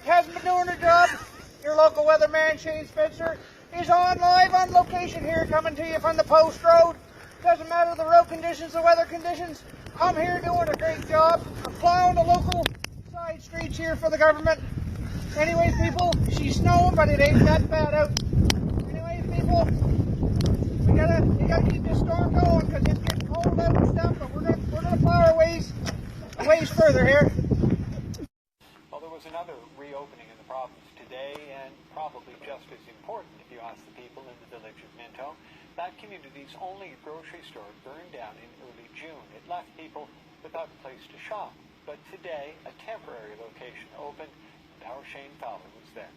Project hasn't been doing their job. Your local weatherman, Shane Spitzer, is on live on location here, coming to you from the post road. Doesn't matter the road conditions, the weather conditions. I'm here doing a great job of plowing the local side streets here for the government. Anyways, people, she's snowing, but it ain't that bad out. Anyways, people, you gotta keep this storm going because it's getting cold out and stuff. But we're gonna plow our ways further here. Well, there was another reopening in the province today, and probably just as important if you ask the people in the village of Minto. That community's only grocery store burned down in early June. It left people without a place to shop. But today, a temporary location opened, and our Shane Fowler was there.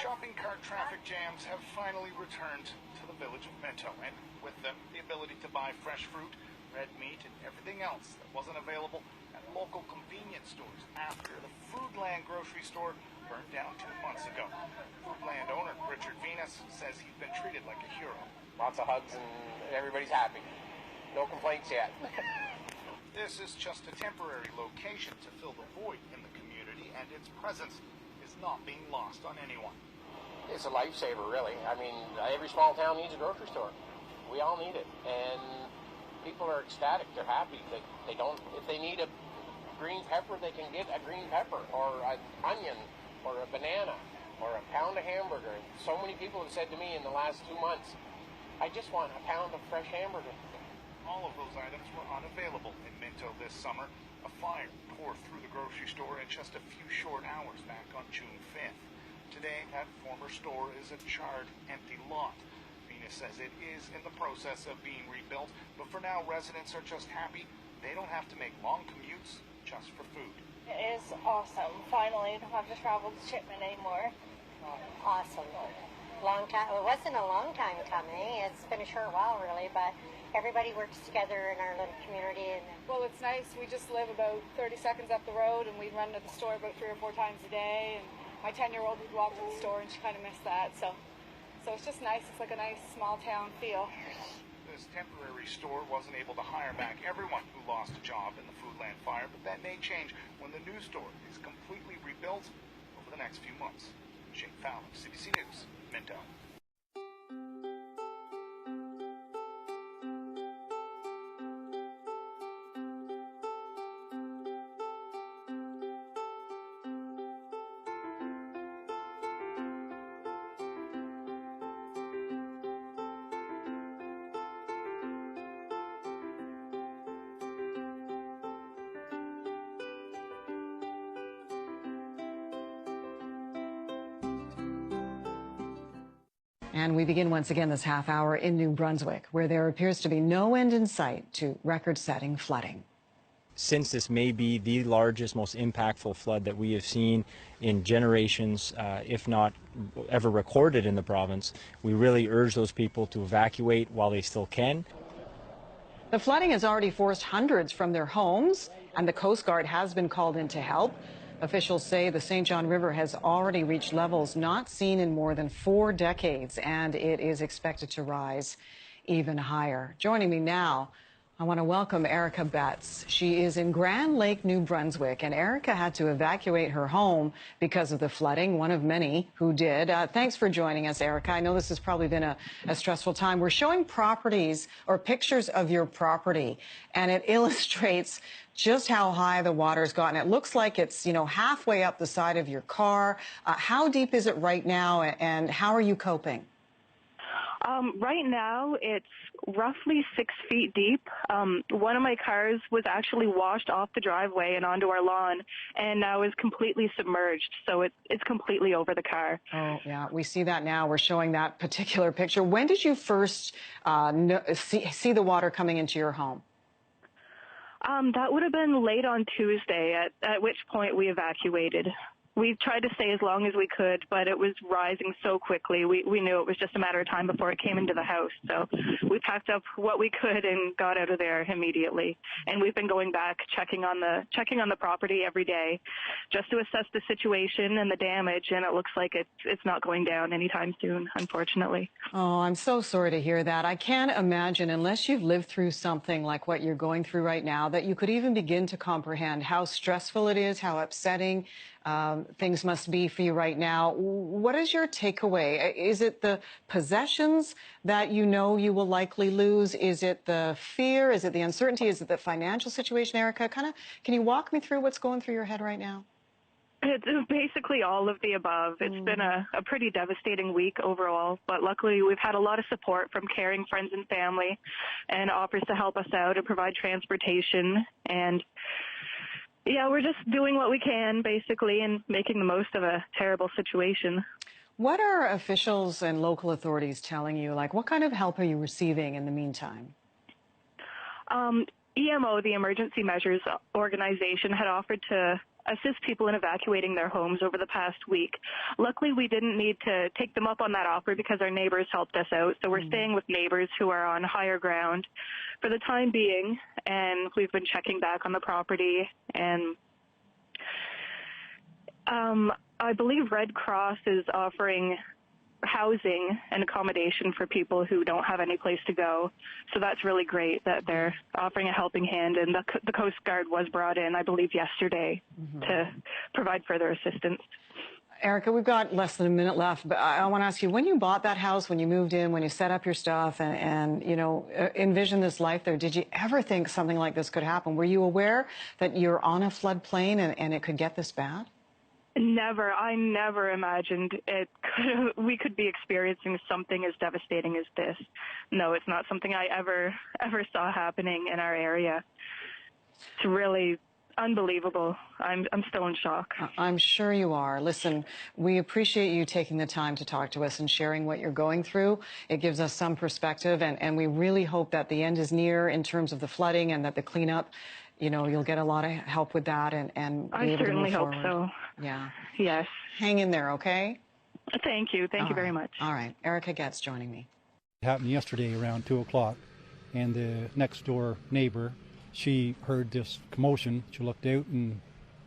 Shopping cart traffic jams have finally returned to the village of Minto, and with them, the ability to buy fresh fruit, red meat, and everything else that wasn't available at local convenience stores after the Foodland grocery store burned down 2 months ago. Foodland owner Richard Venus says he's been treated like a hero. Lots of hugs and everybody's happy. No complaints yet. This is just a temporary location to fill the void in the community, and its presence is not being lost on anyone. It's a lifesaver, really. I mean, every small town needs a grocery store. We all need it, and people are ecstatic. They're happy. They don't. If they need a green pepper, they can get a green pepper, or an onion, or a banana, or a pound of hamburger. So many people have said to me in the last 2 months, "I just want a pound of fresh hamburger." All of those items were unavailable in Minto this summer. A fire tore through the grocery store in just a few short hours back on June 5th. Today, that former store is a charred, empty lot. Venus says it is in the process of being rebuilt, but for now, residents are just happy they don't have to make long commutes just for food. It is awesome. Finally, don't have to travel to Shipment anymore. Awesome. Long time. It wasn't a long time coming. It's been a short while, really, but everybody works together in our little community. And Well, it's nice. We just live about 30 seconds up the road, and we run to the store about 3 or 4 times a day. And my 10-year-old would walk to the store, and she kind of missed that. So it's just nice. It's like a nice small town feel. This temporary store wasn't able to hire back everyone who lost a job in the Foodland fire, but that may change when the new store is completely rebuilt over the next few months. Shane Fowler, CBC News, Minto. And we begin once again this half hour in New Brunswick, where there appears to be no end in sight to record-setting flooding. Since this may be the largest, most impactful flood that we have seen in generations, if not ever recorded in the province, we really urge those people to evacuate while they still can. The flooding has already forced hundreds from their homes, and the Coast Guard has been called in to help. Officials say the St. John River has already reached levels not seen in more than 4 decades, and it is expected to rise even higher. Joining me now, I want to welcome Erica Betts. She is in Grand Lake, New Brunswick, and Erica had to evacuate her home because of the flooding, one of many who did. Thanks for joining us, Erica. I know this has probably been a stressful time. We're showing properties or pictures of your property, and it illustrates just how high the water's gotten. It looks like it's, halfway up the side of your car. How deep is it right now, and how are you coping? Right now, it's roughly 6 feet deep. One of my cars was actually washed off the driveway and onto our lawn, and now is completely submerged. So it's completely over the car. Oh, yeah, we see that now. We're showing that particular picture. When did you first see the water coming into your home? That would have been late on Tuesday, at which point we evacuated. We tried to stay as long as we could, but it was rising so quickly. We knew it was just a matter of time before it came into the house. So we packed up what we could and got out of there immediately. And we've been going back, checking on the property every day just to assess the situation and the damage. And it looks like it's not going down anytime soon, unfortunately. Oh, I'm so sorry to hear that. I can't imagine, unless you've lived through something like what you're going through right now, that you could even begin to comprehend how stressful it is, how upsetting things must be for you right now. What is your takeaway? Is it the possessions that you know you will likely lose? Is it the fear? Is it the uncertainty? Is it the financial situation, Erica? Can you walk me through what's going through your head right now? It's basically all of the above. It's been a pretty devastating week overall, but luckily we've had a lot of support from caring friends and family and offers to help us out and provide transportation. And yeah, we're just doing what we can, basically, and making the most of a terrible situation. What are officials and local authorities telling you? Like, what kind of help are you receiving in the meantime? EMO, the Emergency Measures Organization, had offered to assist people in evacuating their homes over the past week. Luckily, we didn't need to take them up on that offer because our neighbors helped us out. So we're staying with neighbors who are on higher ground for the time being, and we've been checking back on the property. And I believe Red Cross is offering housing and accommodation for people who don't have any place to go. So that's really great that they're offering a helping hand. And the Coast Guard was brought in, I believe, yesterday to provide further assistance. Erica, we've got less than a minute left, but I want to ask you, when you bought that house, when you moved in, when you set up your stuff and you know, envisioned this life there, did you ever think something like this could happen? Were you aware that you're on a floodplain and it could get this bad? Never. I never imagined we could be experiencing something as devastating as this. No, it's not something I ever saw happening in our area. It's really unbelievable. I'm still in shock. I'm sure you are. Listen, we appreciate you taking the time to talk to us and sharing what you're going through. It gives us some perspective, and we really hope that the end is near in terms of the flooding and that the cleanup, you know, you'll get a lot of help with that and be able to move forward. I certainly hope so. Yeah. Yes. Hang in there, okay? Thank you. Thank you very much. All right. Erica Getz joining me. It happened yesterday around 2 o'clock, and the next door neighbor, she heard this commotion. She looked out and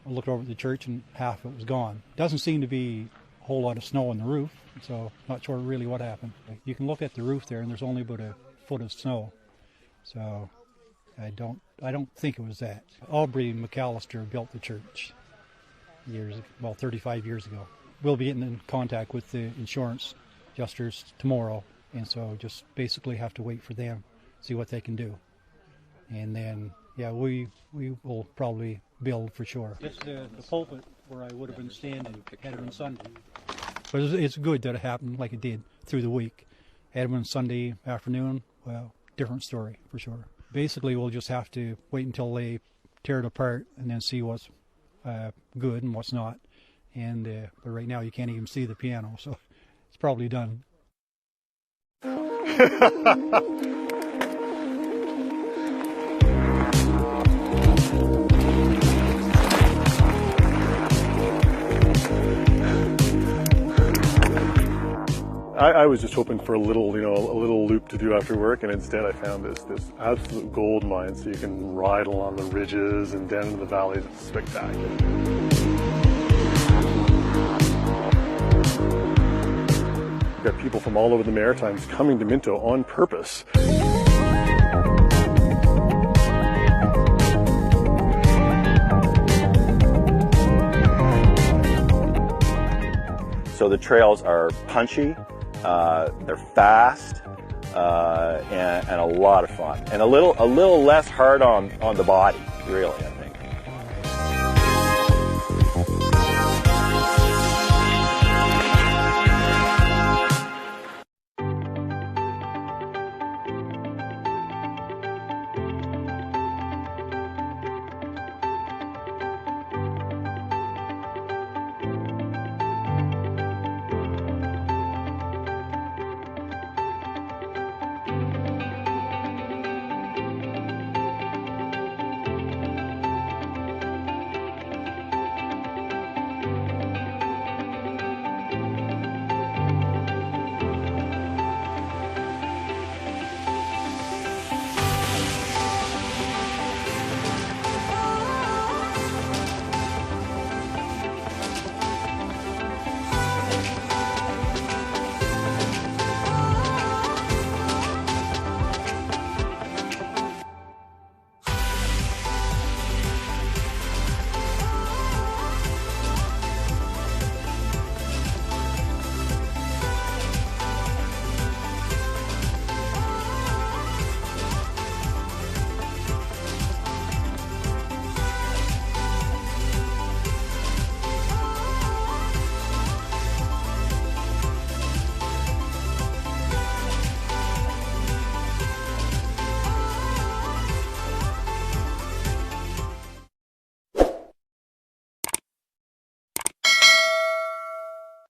looked over at the church, and half of it was gone. Doesn't seem to be a whole lot of snow on the roof, so not sure really what happened. You can look at the roof there, and there's only about a foot of snow. So I don't think it was that. Aubrey McAllister built the church 35 years ago. We'll be getting in contact with the insurance adjusters tomorrow, and so just basically have to wait for them, see what they can do. And then, yeah, we will probably build for sure. It's the pulpit where I would have been standing had it been Sunday. But it's good that it happened like it did through the week. Had it been Sunday afternoon, well, different story for sure. Basically, we'll just have to wait until they tear it apart and then see what's good and what's not. And but right now you can't even see the piano, so it's probably done. I was just hoping for a little loop to do after work, and instead I found this absolute gold mine. So you can ride along the ridges and down into the valleys. It's spectacular. We've got people from all over the Maritimes coming to Minto on purpose. So the trails are punchy. They're fast and a lot of fun, and a little less hard on the body, really.